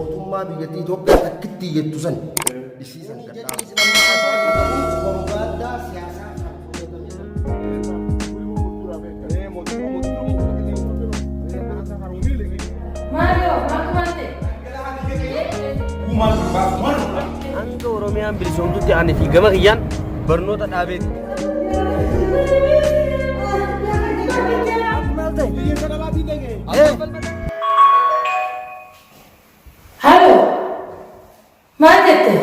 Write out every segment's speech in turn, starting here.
mootummaa biyyattii Itoophiyaa takkitti jettu san isiisan hanga Oromiyaan bilisomtutti ani fi gama kiyyaan barnoota dhaabeeti. Halo, Markete,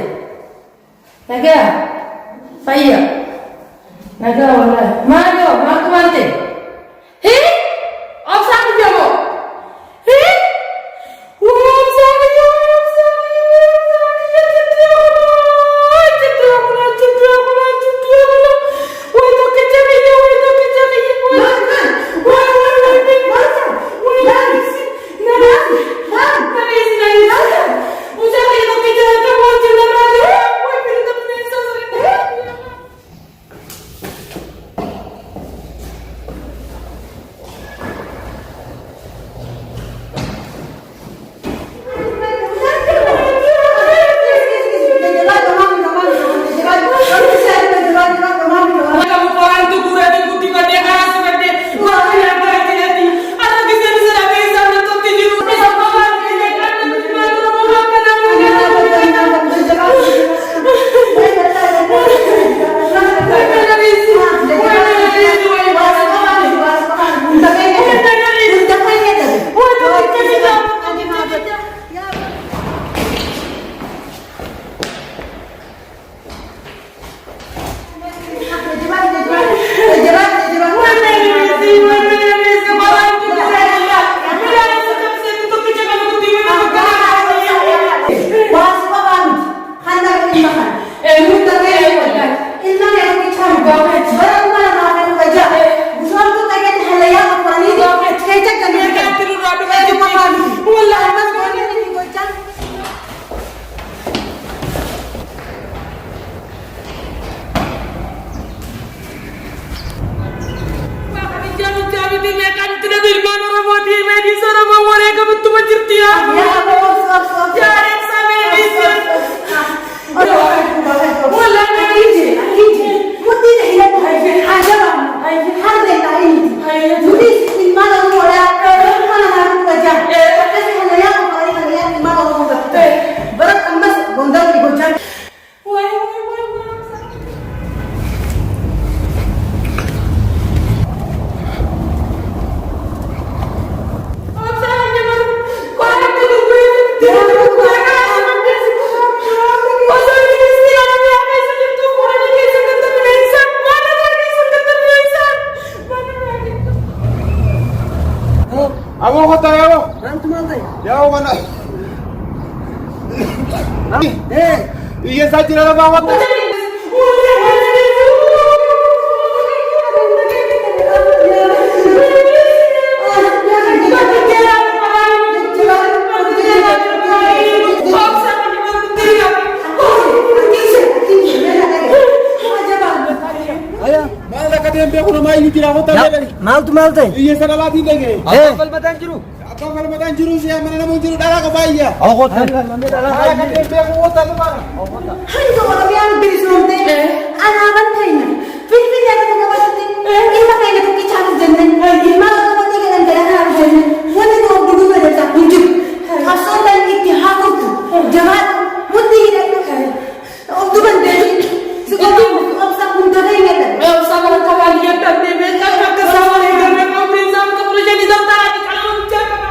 naga, Faya, naga wala, Mario, Marco Mante, Oxam Jamo, Iya saja dalam bawah. Mal tu. Iya sana lagi lagi. Apa bal juru? Kau kalau makan jurus ya mana namun jurus darah ke bayi ya? Oh kota. Darah kan dia biar kota tu mana? Oh kota. Hai orang yang birisonte, anak kaina. Pilih yang kita pasti. Ima kaina tu kita harus jalan. Ima kita pasti kita harus jalan. Mana tu dulu ada tak tunjuk. Asal dan ittihad tu. Jemaat mudi itu. Oh tu kan deh. Sekarang अब सब उनका नहीं है अब सब उनका वाली है तब भी मैं क्या कर रहा हूँ घर में कौन इंसान का मुझे नहीं दमता है कि कल हम क्या करना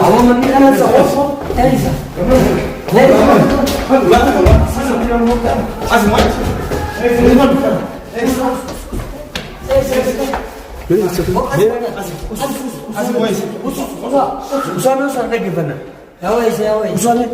Awak mending anak sekolah. Elisa. Usame usame gimana? Usame.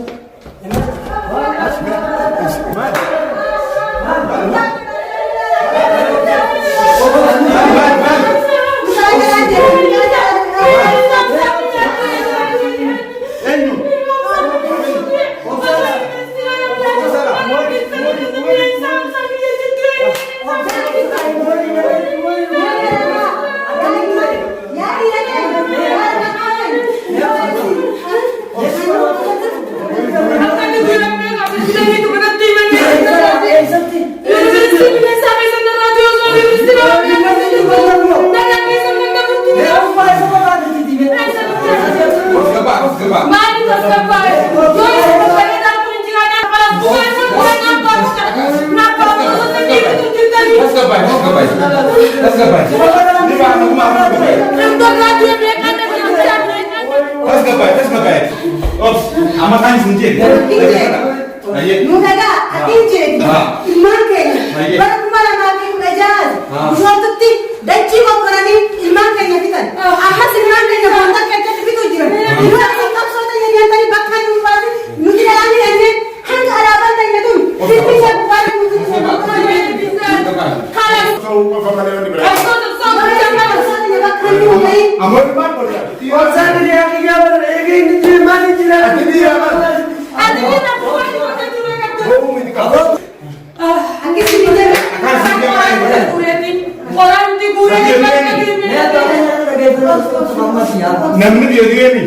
namni biyo diyeemi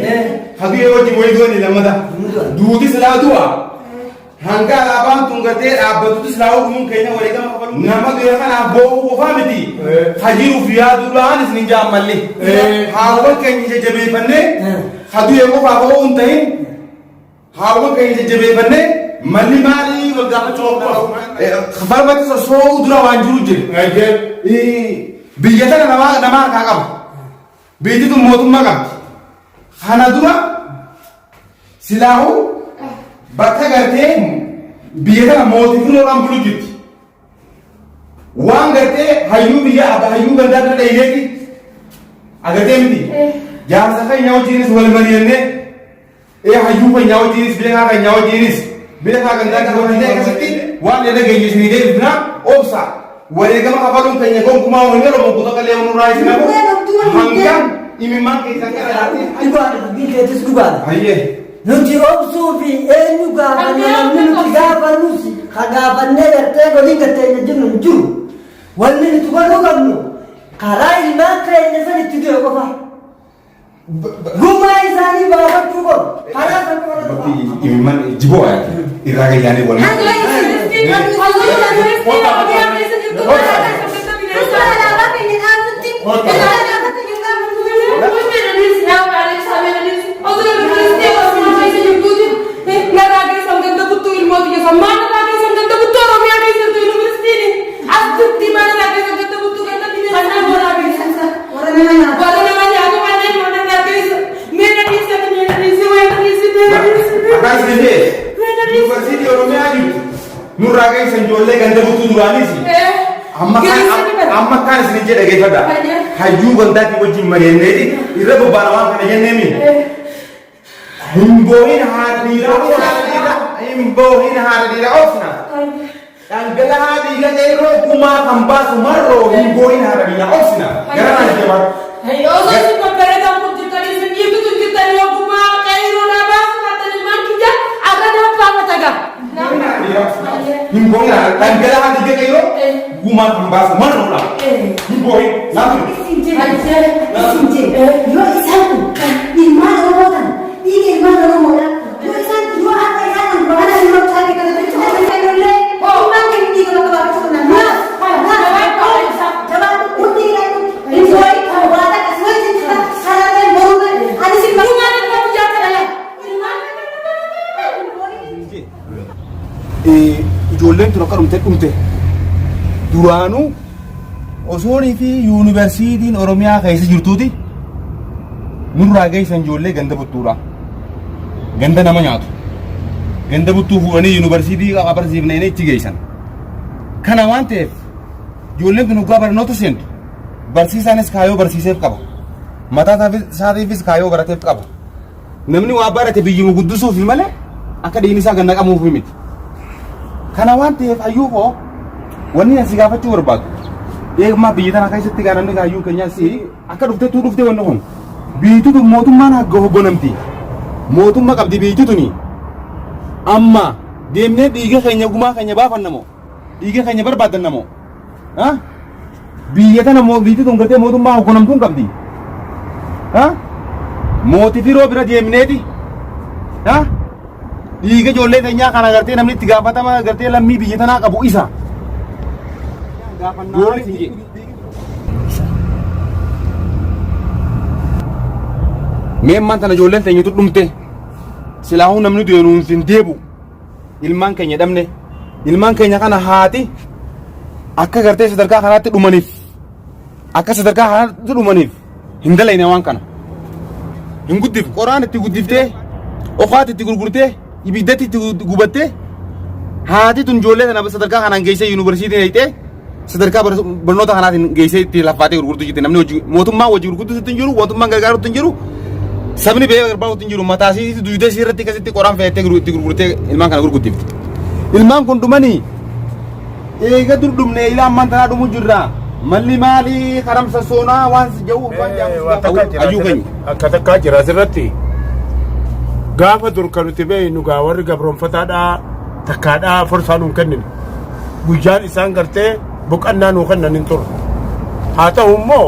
hadu yoo wajji moyi dooni lamada duudi silaa du'a hanga alaabaan tun gartee dhaabbatutti silaa uumuun keenya wareegama qabalu nama du'e kanaaf boo'uu qofaa miti hajiruuf yaaduu la'aan isin hin jaammalle haawwan keenya jajjabeeffannee hadu'e qofaaf o'uu hin ta'in haawwan keenya jajjabeeffannee malli maalii wal gaafachuu falmatti soso'uu dura waan jiru jira biyya tana namaa harkaa qaba biyyi tun mootummaa qabdi kana dura silaahu bakka gartee biyya tana mootii firoodhaan bulu jirti waan gartee hayyuu biyya abba hayyuu gandaa dura dheeyyeeti agartee miti jaarsa keenya wajjiinis wal mari'annee hayyuu keenya wajjiinis beekaa keenya wajjiinis beekaa gandaa kan wajjiinee akkasitti waan dheeda geenyesinii deebifnaa obsa wareegama kafaluun keenya gonkumaa wani lomo kuta kalee nurraa isinamu hangam imimman keessan kadhate Dhugaadha dubbiin keetis dhugaadha. hayyee Nuti obsuu fi eenyu gaafanne namni nuti gaafannus ka gaafannee gartee waliin gartee jirru hin jiru. Wanni nuti godhuu qabnu karaa ilmaan keenya san itti du'e qofa. Gumaa isaanii baafachuu qabu. Karaa san qofa. imimman jiboo irraa gayyaanee wal nurraa geessan ijoollee ganda buttuu duraanis amma kaan isin jedhe geeffadha hayyuu gandaatii wajjin mari'anneeti irra bobbaana waan kana jenneemi himboohin haadha dhiiraa obsina dhangala'aa dhiiga dheeroo gumaa kan baasu marroo himboohin haadha dhiiraa obsina gara naan jedhamaa himboohin dhangala'aa dhiiga dheeroo gumaa kan baasu marroodha himboohin laafin Yo isaan kun ilmaan Oromootaan dhiiga ilmaan Oromoodhaan yo isaan yoo akka isaan baala ilmaan isaanii kana jechuudha kan illee ilmaan keenya dhiiga bakka baafachuu qabna. Jabaan hundi ilaalu ilmooyi kan waata akkasuma jechuudha sarareen boruudha anis ilmaan ilmaan jaalatala. ijoolleen tun akka dhumte duraanuu osoonii fi yuunivarsiitiin Oromiyaa keessa jirtuuti nurraa geessan ijoollee ganda buttuudha. Ganda nama nyaatu. Ganda buttuu fuudhanii yuunivarsiitii qabarsiifnee itti geessan. Kana waan ta'eef ijoolleen kun hoggaa barnoota seentu barsiisaanis kaayoo barsiiseef qaba. Mataa isaatiifis kaayoo barateef qaba. Namni waa barate biyyuma guddisuuf malee akka dhiigni isaa ganna qabuuf miti. Kana waan ta'eef hayyuu koo wanni asi gaafachuu barbaadu. Eegummaa biyya tana keessatti gaarannee hayyuu keenyaas akka dhufteetu dhuftee wanni kun biyyitutu mootummaan hagga hoggonamti. Mootummaa qabdi biyyitutuni. Amma deemnee dhiiga keenya gumaa keenya baafannamoo dhiiga keenya barbaaddannamoo biyya tana biyyitutun gartee mootummaa hoggonamtuun qabdi. Mootii firoo bira deemneeti dhiiga ijoollee keenyaa kana gartee namni itti gaafatama gartee lammii biyya tanaa qabu isa. Meemmaan tana ijoolleen teenyatu dhumte silaahuu namni deemuun hin deebu ilmaan keenya dhabne ilmaan keenya kana haati akka gartee sadarkaa kanaatti dhumaniif akka sadarkaa kanaatti dhumaniif hin dalayne waan kana hin guddif qoraan itti guddiftee okaati itti gurgurtee ibiddatti itti gubattee haati tun ijoollee tana sadarkaa kanaan geessee yuunivarsiitiin hidhee sadarkaa barnoota kanaatiin geessee itti laffaatee gurgurtu jirti namni hojii mootummaa hojii gurgurtuutti hin jiru mootummaan gargaaruutti hin jiru sabni bee gargaaruutti hin jiru mataa isii duudee isii irratti akkasitti qoraan fe'attee itti gurgurtee ilmaan kana gurgurtiifti. Ilmaan kun dhumanii eega dur dhumne ilaa ammaan tanaa dhumuu jirra malli maalii karamsa soonaa waan si jawuu waan jaamuuf hayyuu keenya. Akka takkaa jira asirratti gaafa dur kan nuti beeynu gaa warri gabroonfataadhaa takkaadhaa forsaa nuun kennine guyyaan isaan gartee boqannaa nuu kennan hin turre haa ta'u immoo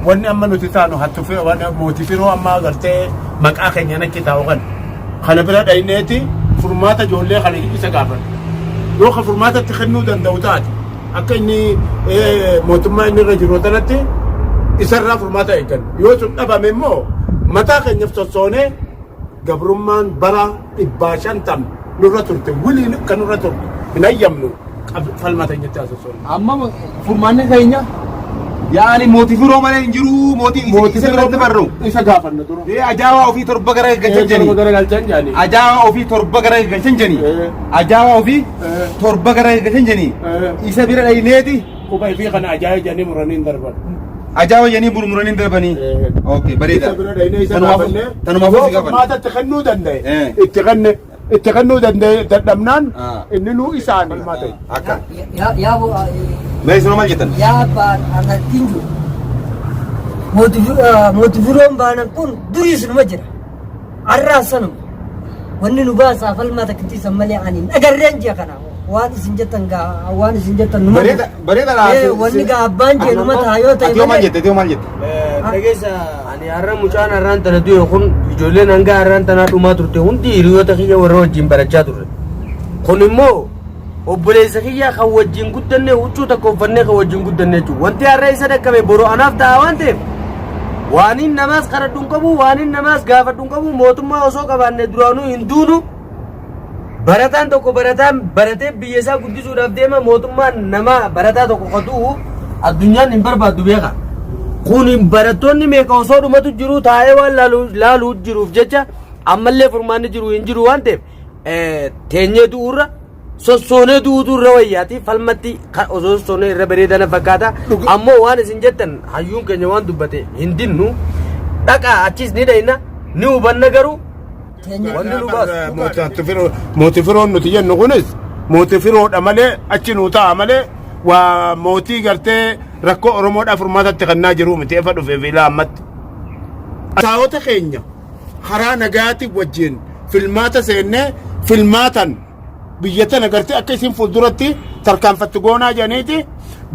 wanni amma nuti taanu hattufe mootii firoo amma gartee maqaa keenya nakki taa'u kana bira dhayneeti furmaata ijoollee kana isa gaafan yoo ka furmaatatti kennuu danda'u taate akka inni mootummaa inni irra jiru tanatti isarraa furmaata eeggan yoo sun dhabame immoo mataa keenyaaf sossoonee gabrummaan bara 500 nurra turte wiliin kan nurra turte hin ayyamnu falmata nyatti asosoo amma furmaanni keenya yaani mootii firoo malee hin jiru mootii isa biratti barru isa gaafanna dura ajaawaa ofii torba gara galchan jeni ajaawaa ofii torba gara galchan jeni ajaawaa ofii torba gara galchan jeni isa bira dhayneeti quba fi kana ajaa'ee jeni muraniin darban ajaa'oo jeni muraniin darbanii okay bareeda tanumaaf si gaafanna maata kennuu danda'e itti kennuu danda'e dadhabnaan inni nuu isaan maata akka Nai sama maljetan. Ya ban anak tinju. Motu firoon baanan kun durii sinuma jira. Arraa sanuma. Wanni nu baasaa falmaa takkitiisan malee ani dhagarreen ji'a kana. Waan isin jettan numa. Bareeda laa. Wanni gaa abbaan jee numa taayoo ta'e. Atiyoo maal jette? Dhageessa ani har'a mucaan har'aan tana du'e kun ijoolleen hanga har'aan tanaa dhumaa turte hundi hiriyoota kiyya warra wajjin barachaa turre. Kun immoo obboleessa kiyya kan wajjin guddanne huccuu tokko uffannee kan wajjin guddanne jechuudha. Wanti har'a isa dhaqqabe boroo anaaf ta'a waan ta'eef waaniin namaas qaradhuun qabu waaniin namaas gaafadhuun qabu mootummaa osoo qabaanne duraanuu hin duunu barataan tokko barataan baratee biyya isaa guddisuudhaaf deema mootummaan nama barataa tokko qatuu addunyaan hin barbaaddu beeka. Kun barattoonni meeqa osoo dhumatu jiru taa'ee waan laaluu jiruuf jecha ammallee furmaanni jiru hin jiru waan ta'eef teenyee du'uurra sossoonee duutu irra wayyaati falmatti osoo sossoonee irra bareedana fakkaata ammoo waan isin jettan hayyuun keenya waan dubbate hin dinnu dhaqa achis ni dhayna ni hubanna garuu wanni nu baasu mootii firoon nuti jennu kunis mootii firoodha malee achi nuu ta'a malee waa mootii gartee rakkoo oromoodhaaf furmaatatti kennaa jiru miti efa dhufeef ilaa ammatti. Taa'ota keenya karaa nagaati wajjin filmaata seennee filmaatan biyya tana gartee akka isin fuulduratti tarkaanfatti goonaa jedhaniiti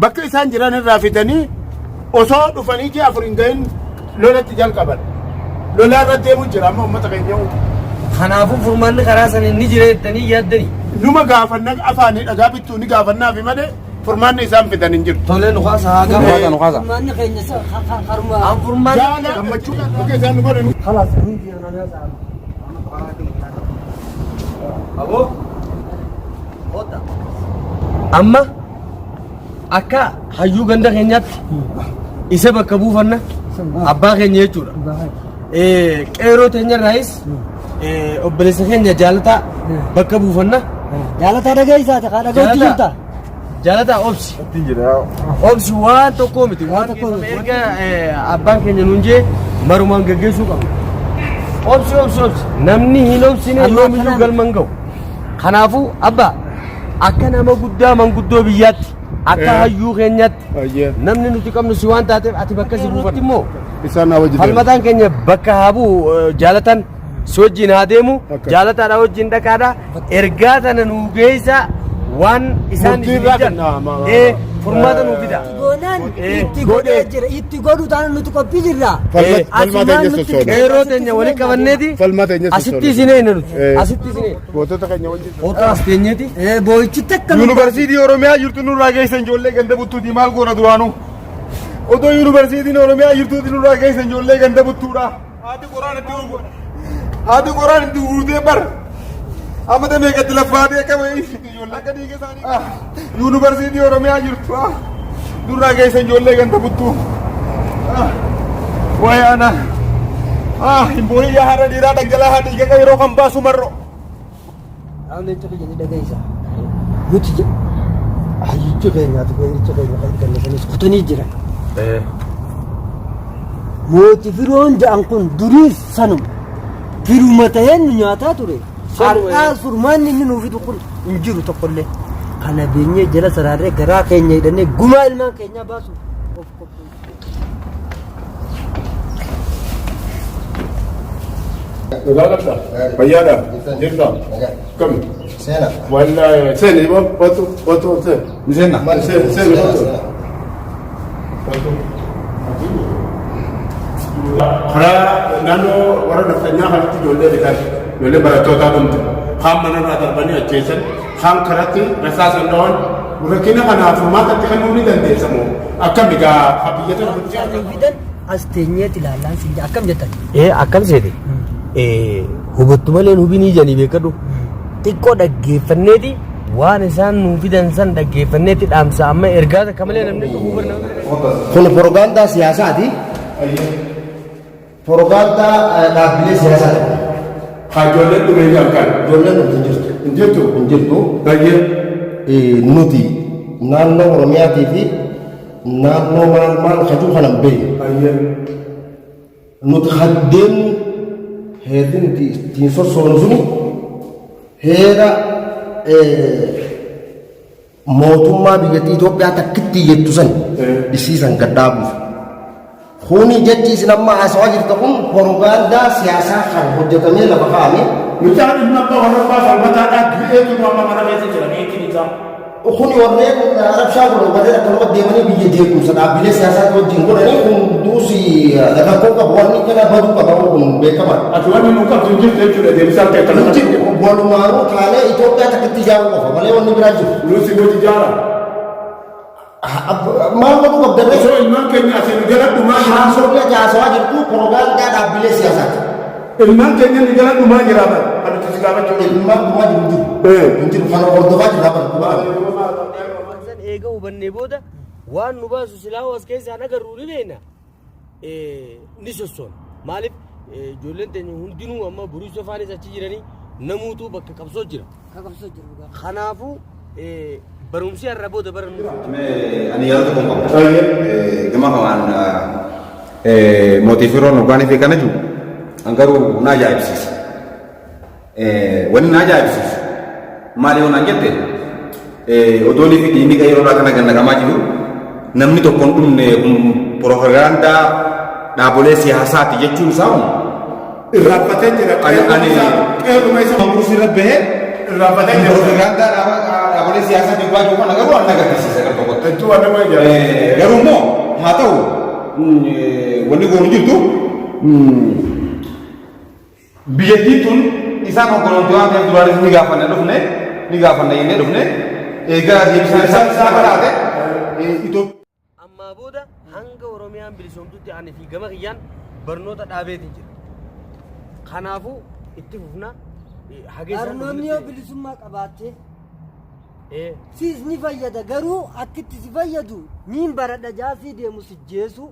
bakka isaan jiran irraa fidanii osoo dhufanii ji'a afur hin gahin lolatti jalqaban. Lolaa irra deemuun jira amma uummata keenya. Kanaafuu furmaanni karaa sana ni jira jettanii yaaddanii. Numa gaafanna afaanii dhagaa bittuu ni gaafannaafi malee furmaanni isaan fidan hin jiru. Tolee nu kaasa haa gaafata nu kaasa. Furmaanni keenya haruma. An furmaanni. Jaala gammachuudha bakka isaan nu godhan. Halas. Amma akka hayyuu ganda keenyaatti isa bakka buufanna abbaa keenya jechuudha. Qeeroo teenyarraayis obboleessa keenya jaalataa bakka buufanna. Jaalataa dhageessaati haa dhaga'utti jirta. Jaalataa obsi. Obsi waan tokkoo miti. Waan tokkoo erga abbaan keenya nuun jee marumaan gaggeessuu qabna. Obsi. Namni hin obsine yoomiyyuu galman ga'u. Kanaafuu abbaa akka nama guddaa manguddoo biyyaatti akka hayyuu keenyaatti namni nuti qabnu si waan taateef ati bakka si buufatti immoo falmataan keenya bakka haa bu'u jaalatan si wajjin haa deemu jaalataadha wajjin dhaqaadha ergaa tana nuu geessa waan isaan isin furmaata nuu fida. Goonaan itti godhee jira itti godhu taana nuti qophii jirra. Qeeroo teenya waliin qabanneeti asitti isinee hin nuti asitti isinee. Gootota keenya wajjin. Oota as teenyeeti. Boo'ichitti akka Yuunivarsiitii Oromiyaa jirtu nurraa geessan ijoollee ganda buttuuti maal goona duraanuu. Odoo yuunivarsiitiin Oromiyaa jirtuuti nurraa geessan ijoollee ganda buttuudha. Haati qoraan itti guutee bar. Amata meeqatti laffaatee qaba ijoollee akka dhiiga isaanii. Yuunivarsiitii Oromiyaa jirtu nurraa geessan ijoollee ganda buttuu. Waayee ana. Hin booyyaa haadha dhiiraa dhangala'aa dhiiga yeroo kan baasu marro. Dhaabni itti fayyadee dhageessa. Nuti hayyicha keenyaati hayyicha keenya kan gallasanis kutanii jiran. Mootii firoon ja'an kun durii sanuma firuma ta'een nu nyaataa ture. Har'aa furmaanni inni nuuf fidu kun hin jiru tokkollee. Kana beenyee jala saraarree garaa keenya hidhannee gumaa ilmaan keenyaa baasuuf of qopheessu. Gagabda, bayada, jirta, kami. Sena. Wala, sen, batu, sen. Sena. Sen, batu. Karaa naannoo warra naftanyaa kanatti ijoollee bitan ijoollee barattootaa dhumte kaan manarraa darbanii ajjeesan kaan karatti rasaasan dhawan rakkina kanaaf furmaatatti kennuu ni dandeessamu akkam egaa biyya tana fidan as teenyeeti ilaallaan siin akkam jettan. Akkam seete hubattu malee nu binii janii beekadhu xiqqoo dhaggeeffanneeti waan isaan nu fidan san dhaggeeffanneeti dhaamsa amma ergaa akka malee namni dhuguu barna. Kun propagaandaa siyaasaati. Propagaandaa dhaabbilee siyaasaati. Ijoolleen dhumee jalqabe. Ijoolleen dhumee jirtu. Hin jirtu. Baay'ee nuti naannoo Oromiyaatii fi naannoo maal kajuu kanan beeku. Nuti haddeenu heerri nuti ittiin sossoonu suni heera mootummaa biyyattii Itoophiyaa takkitti jettu san isiisan gadhaabuuf. Kuni jechi isin amma haasawaa jirtu kun propagaandaa siyaasaa kan hojjetamee lafa kaa'ame. Mucaan dhimma abbaa warrabbaa falmataadhaa du'eetu amma mana keessa jira beekin isaa. Kuni warreen arabshaa godhan warreen akkanuma deemanii biyya jeequmsa dhaabbilee siyaasaa wajjin godhanii kun duusi rakkoo qabu wanni kana baduu qabamu kun beekama. Ati wanni nu qabdu hin jirtu jechuudha deebisaa ta'e kana. Nuti walumaanuu taanee Itoophiyaa takkitti ijaaruu qofa malee wanni biraa jiru. Nuti gooti ijaara. Maal godhuu qabdanii? Osoo ilmaan keenya asiin galadhumaa jira. Haasawaa haasawaa jirtu propagaandaa dhaabbilee siyaasaati. Ilmaan keenya ni galadhumaa jira bara. Kan nuti si gaafachuu. Ilmaan dhumaa jiru jiru. Hin jiru kan hordofaa jira bara. Eega hubannee booda waan nu baasu silaa as keessaan agarru ni beekna ni sossoon maaliif ijoolleen teenya hundinuu amma buruusa faanis achi jiranii namuutuu bakka qabsoo jira. Kanaafuu barumsi har'a booda bara nu. Ani yeroo tokko qabu. Gama kamaan mootii firoon dhugaanii fi kana jiru garuu na ajaa'ibsiisa. Wanni na ajaa'ibsiisu maali yoo naan jette odoonii fi diinii yeroo kana gannaqamaa jiru namni tokko hin dhumne propagaandaa dhaabolee siyaasaati jechuun isaa Irraanfatee jira. qeerruma isa mamursi irra bahee Irraanfatee jira. propagaandaa dhaabolee siyaasaa dhibbaa jiru kana garuu an agarsiisa gara tokkotti. Jechuu waan nama ijaaru. Garuu immoo haa ta'u wanni goonu jirtu biyyattiin tun isaan konkolaataa waan ta'eef duraanis ni gaafanna jennee dhufne egaa deebisaan isaa baraate Ammaa booda hanga Oromiyaan bilisoomtutti aanee fi gama kiyyaan barnoota dhaabeetiin jira. Kanaafuu itti fufnaa Barnoonni yoo bilisummaa qabaatte Siis ni fayyada garuu akkitti si fayyadu niin baradha jaasii deemu si jeesu.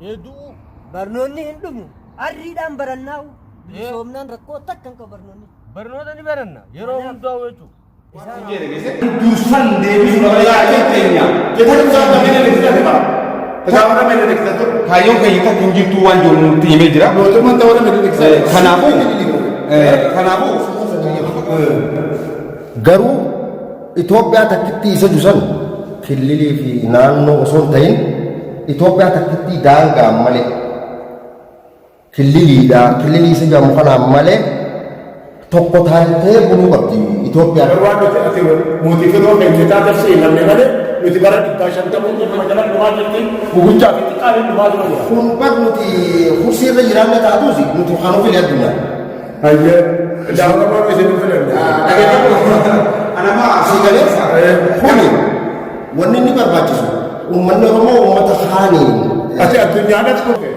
Hedduu Barnoonni hin dhumu. Arriidhaan barannaa'u. Bilisoomnaan rakkoo takkan ka barnoonni. barnoota ni baranna yeroo hundaa jechuudha. Dursan deebisu babal'aa keenya. Jechuun isaa namni leeksisa qaba. Kitaaba namni leeksisa ture. Kaayyoon keenya takka hin jirtu waan jiru nutti himee jira. Mootummaan ta'uu namni leeksisa. Kanaafuu garuu Itoophiyaa takkitti isa dusan killilii fi naannoo osoo hin ta'in Itoophiyaa takkitti daangaa malee killiliidha killilii isa jedhamu kanaan malee tokko taatee buluu qabdi Itoophiyaa. Waan nuti ati mootii firoo keenya taata seenamne malee nuti bara 550 magaalaa dhumaa jirti gugujjaa fi xiqqaan dhumaa jira. Kun bar nuti kursiirra jiraanne taatus nuti kan ofii addunyaa. Hayyee daawwamaa isin filanne. Kuni wanni inni barbaachisu uummanni Oromoo uummata haaniin Ati addunyaadhaas dhufe.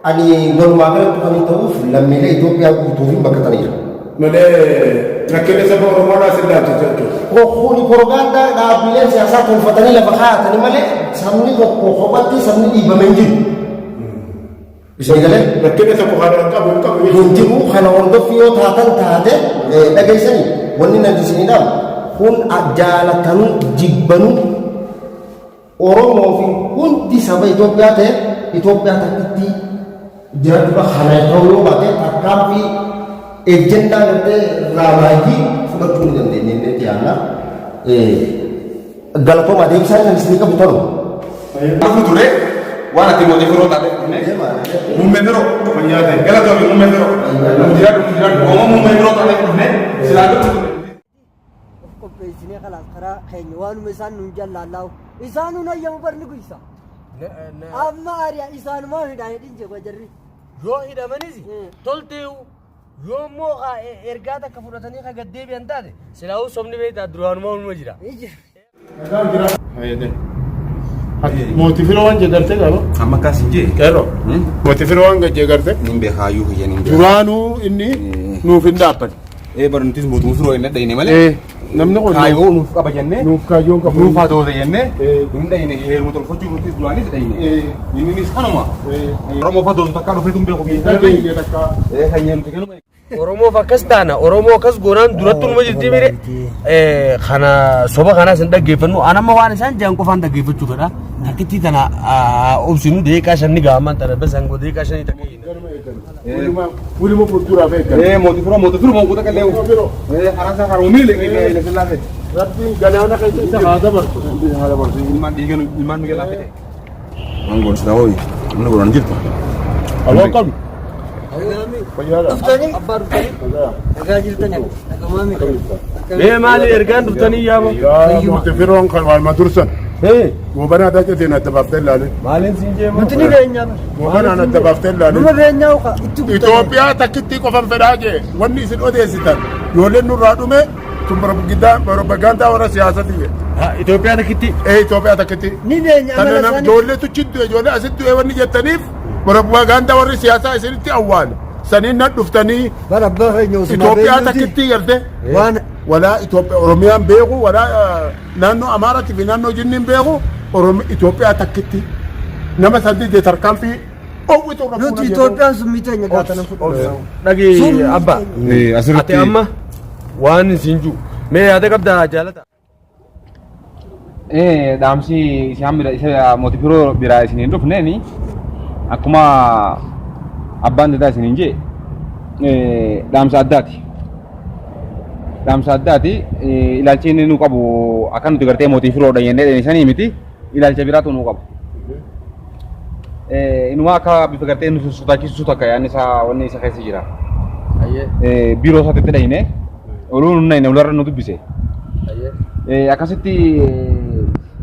ani walumaa galatti kan ta'uuf lammiilee Itoophiyaa guutuu hin baqatanidha. Malee rakkina saba Oromoodhaas hin laatu jechuudha. Kuni propagaandaa dhaabbileen siyaasaa tolfatanii lafa kaa'atanii malee sabni tokko kophatti sabni dhiibame hin jiru. Isin galee Rakkina tokko haala qabu hin qabu hin jiru kana hordoffii yoo taatan taate dhageessanii wanni nan isinidhaan kun jaalatanii jibbanuu Oromoo fi hundi saba Itoophiyaa ta'e Itoophiyaa takkitti jiraachudha kana ta'uu yoo baate tarkaanfii ejjennaa gartee raamaayii fudhachuu hin dandeenye inni dhiyaanna galatooma deebisaa kan isin qabu ta'u. Aku ture waan ati mootii firoo taate muummee biroo fayyaa ta'e galatoomii muummee biroo muummee biroo taate dhufne silaa dhufu. Qopheessinee kalaas karaa keenya waanuma isaan nuun jallaallaawu. Isaanuu nayyamu barni guysa. Amma ari'a isaanumaa hidhaan hidhin jeba jarri. Yoo hidhamanis toltee yoo immoo ergaa takka fudhatanii ka gaddeebi'an taate silaa'uu sobni beektaa duraanuma hunuma jira. Mootii firoo waan jegartee qaba. Amma akkas hin jee. Qeerroo mootii firoo waan jegartee. Nin beekaayyuu hiyya nin beekaa. Duraanuu inni nuuf hin dhaabbate. Barnoottis mootummaa firoo hin dhayine malee. Namni kun Kaayyoo nuuf qaba jennee. nuuf kaayyoon qabu. Nuuf haa ta'u jennee. Hin dhayine heeruma tolfachuu nutis duraanis dhayine. Innis kanuma. Oromoo fatootu takka dhufeetu hin beeku. Dhageenya takka. Kanyee nuti kanuma. Oromoof akkas taana Oromoo akkas goonaan durattuu numa jirti mire kana soba kanaas hin dhaggeeffannu anamma waan isaan jaan qofaan dhaggeeffachuu fedha takkitti tana obsinu deeqaa shanni gaaman tana besan go deeqaa shanii takka Wulima fuulduraaf eegale. Mootii firoo mootii qallee. Haraasa haroomii leeqee sillaafee. Rabbiin galaana keessa isa haa dabarsu. Haa dabarsu ilmaan dhiigan ilmaan miila laafee. Angoon silaa hooyi inni godhan jirtu. Aloo qabnu. Fayyaadha. Dhuftanii abbaa dhuftanii nagaa jirtanii nagamaami. mee maali ergaan dhuftanii yaama Yaa mootii firoon kan waan madursan. Gobanaa daajateen adda baaftee ilaale. maaliin siin jeema Nuti ni beenyaa. Gobanaan adda baaftee ilaale. Numa beenyaa uka itti guutaa. Itoophiyaa takkitti qofan fedhaa jee wanni isin odeessitan ijoolleen nurraa dhume tun propagaandaa warra siyaasati jee. Itoophiyaa takkitti Itoophiyaa takkitti. Ni beenyaa Kana mala nama isaanii. ijoollee tuchittu ijoollee asitti wanni jettaniif propagaandaa warri siyaasaa isinitti awwaale. Saniin nan dhuftanii Bara abbaa keenya osuma Itoophiyaa beenyuti. takkitti garte. Waan Walaa Itoophiyaa Oromiyaan beeku walaa naannoo Amaaraatti fi naannoo Jinniin beeku Itoophiyaa takkitti nama sadii tarkaanfii owwitu irra nuti Itoophiyaan sun miteenya gaatana fudhatu. dhagi abba ati amma waan siin jiru mee yaada qabda jaalata dhaamsi isaan bira isa mootii firoo biraa isiniin dhufneeni akkuma abbaan dadaa isiniin jee dhaamsa addaati. Dhaamsa addaati ilaalchi inni nu qabu akka nuti gartee mootii firoodha jennee dheerisanii miti ilaalcha biraatu nu qabu. Inuma akka bifa gartee nu sodaachisu takka yaadni isaa wanni isa keessa jira. Biiroo isaatti dhayine oluu nu nayine ularra nu dubbise. Akkasitti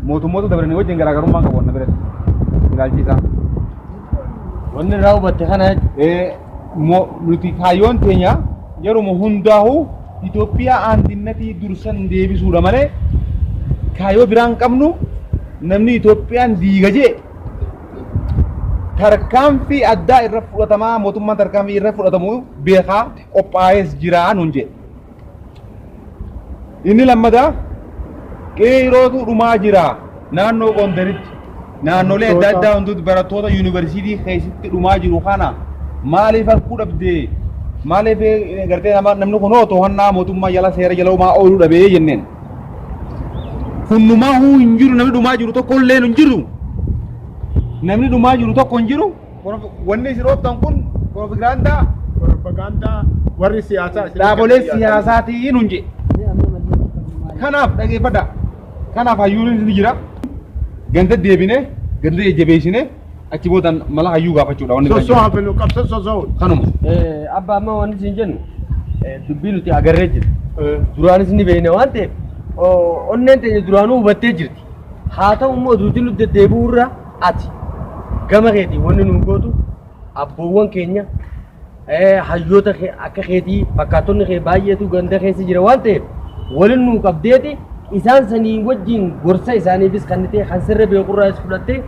mootummoota dabalanii wajjin garaagarummaan qabu wanna biratti ilaalchi isaa. wanni irraa hubatte kana nuti kaayyoon teenya yeroo hundaa'u Itoophiyaa aantinnatii dursan deebisuudha malee kaayyoo biraan qabnu namni Itoophiyaan diigajee tarkaanfii addaa irra fudhatamaa mootummaan tarkaanfii irra fudhatamu beekaa qophaa'ees jira nuun jedhe. Inni lammataa qeerootu dhumaa jira naannoo Gondaritti naannolee adda addaa hunduutti barattoota yuunivarsiitii keessatti dhumaa jiru kana maaliif harkuu dhabdee maaliif gartee namni kun to'annaa mootummaa jala seera jala uumaa ooluu dhabee jenneen. Hundumaa hin jiru namni dhumaa jiru tokko illee hin jiru. Namni dhumaa jiru tokko hin jiru. Wanni isin ooftan kun propagaandaa warri siyaasaa dhaabolee siyaasaatiin hunje. Kanaaf dhageeffadha. Kanaaf hayyuun ni jira. Ganda deebine ganda jajjabeessine achi boodan mala hayyuu gaafachuudha wanni sosoo hafenu qabsa sosoo kanuma. Abba amma wanni isin jennu dubbii nuti agarree jirra. Duraanis ni beekna waan ta'eef onneen teenya duraanuu hubattee jirti. Haa ta'u immoo duuti nuti deddeebi'u irra ati gama keetii wanni nu gootu abboowwan keenya hayyoota akka keetii fakkaattonni kee baay'eetu ganda keessa jira waan ta'eef waliin nu qabdeeti isaan sanii wajjin gorsa isaaniifis kan ta'e kan sirra beekurraas fudhattee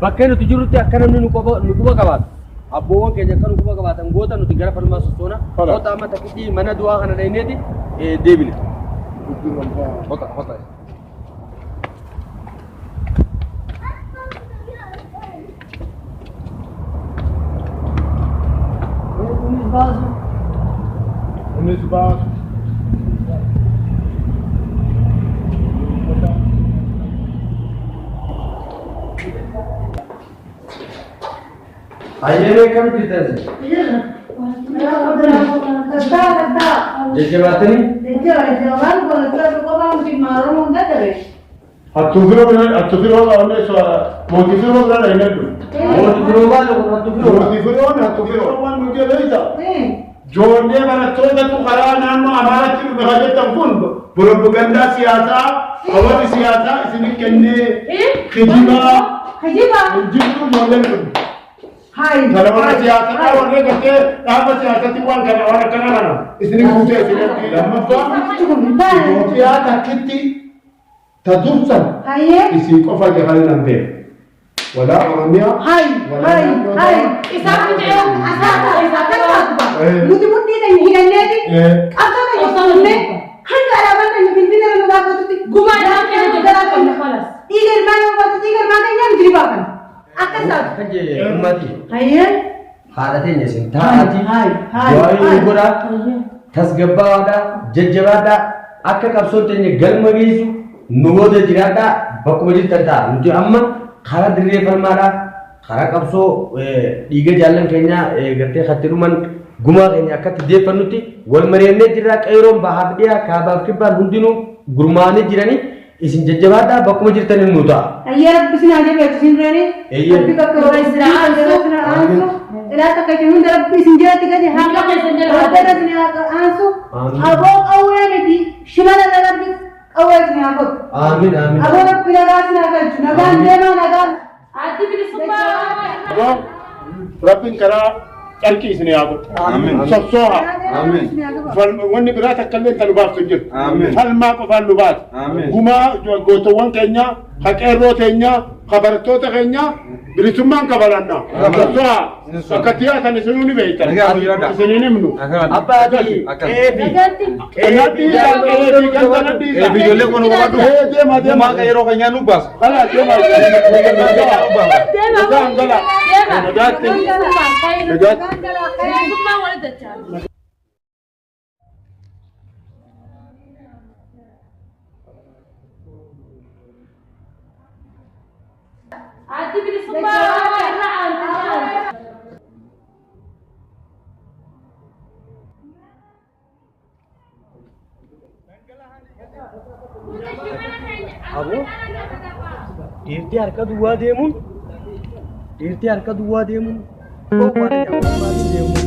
bakka nuti jirutti akka namni nu quba qabaatu abboowwan keenya akka nu quba qabaatan goota nuti gara falmaa sossoona goota amma takkitti mana du'aa kana dhayneeti deebine. Misbah Ayyee kam jirtan? Jajjabaatanii? attufiro kawanne mootifiro bira dhaynadhu Mootifiro maal mootifiro? Mootifiro waan nu jedhayta joonnee barattootatu karaa naannoo Amaaraatti dhufe hojjetan kun propagaandaa siyaasaa hawaasa siyaasaa isin kennee kijibaa jirtu ijoolleen kun. Kana warra siyaasaa warra gartee dhaaba siyaasatti waan kana waan akkana kana isin guutee isin lammaffaa Itoophiyaa takkitti tadursan isi qofa jahalan nante wala oromia wala isaan bidiroo asaata nuti mudhii ta'e hidhanneeti qabxata yoosonne hanga alaabaan ta'e finfinne nu gaafatutti gumaadhaan kennu garaafamne falas dhiiga ilmaan gaafatutti dhiiga ilmaan keenya nuti dhibaakan akka isaati Kaje ummati hayyee haadha teenya isin taa'aati waa'ee godhaa tasgabbaadha jajjabaadha akka qabsoon teenya galma geessu nu booda jiraadha bakkuma jirtan ta'a nuti amma karaa dirree falmaadha karaa qabsoo dhiiga jaallan keenya gartee kattiruman gumaa keenya akkatti deeffannutti wal mari'annee jirra qeeroon bahaaf dhiyaa kaabaaf kibbaan hundinuu gurmaa'anii jiranii isin jajjabaadha bakkuma jirtan nu ta'a. hayyee rabbi isin haa jabeessu isin duranii rabbi bakka roba isin aansu ilaa takka isin hunda rabbi isin jalatti gadi haa qabeessan isin aansu aboo qawwee miti shimala rabbi qawwee isin haa godhu. Amiin amiin. Aboo rabbi nagaa isin haa galchu nagaan deemaa nagaan. Addi bilisummaa. Rabbiin karaa qarqii isin haa godhu. Sossooha. Wanni biraa takka illee kan nu baaftu jiru. Falmaa qofaan nu baatu. Gumaa gootawwan keenya, ka qeerroo keenya, ka barattoota keenya bilisummaan kabalanna. Sossooha. Akka tiyaatan isinuu ni beektan. Isinii himnu. Abbaati eebi. Ijoollee kun hubadhu. Gumaa qeerroo keenyaa nu baasa. Addi bilisummaa Abu dhiirtii harka duwwaa deemuun dhiirtii harka duwwaa deemuun waan deemuun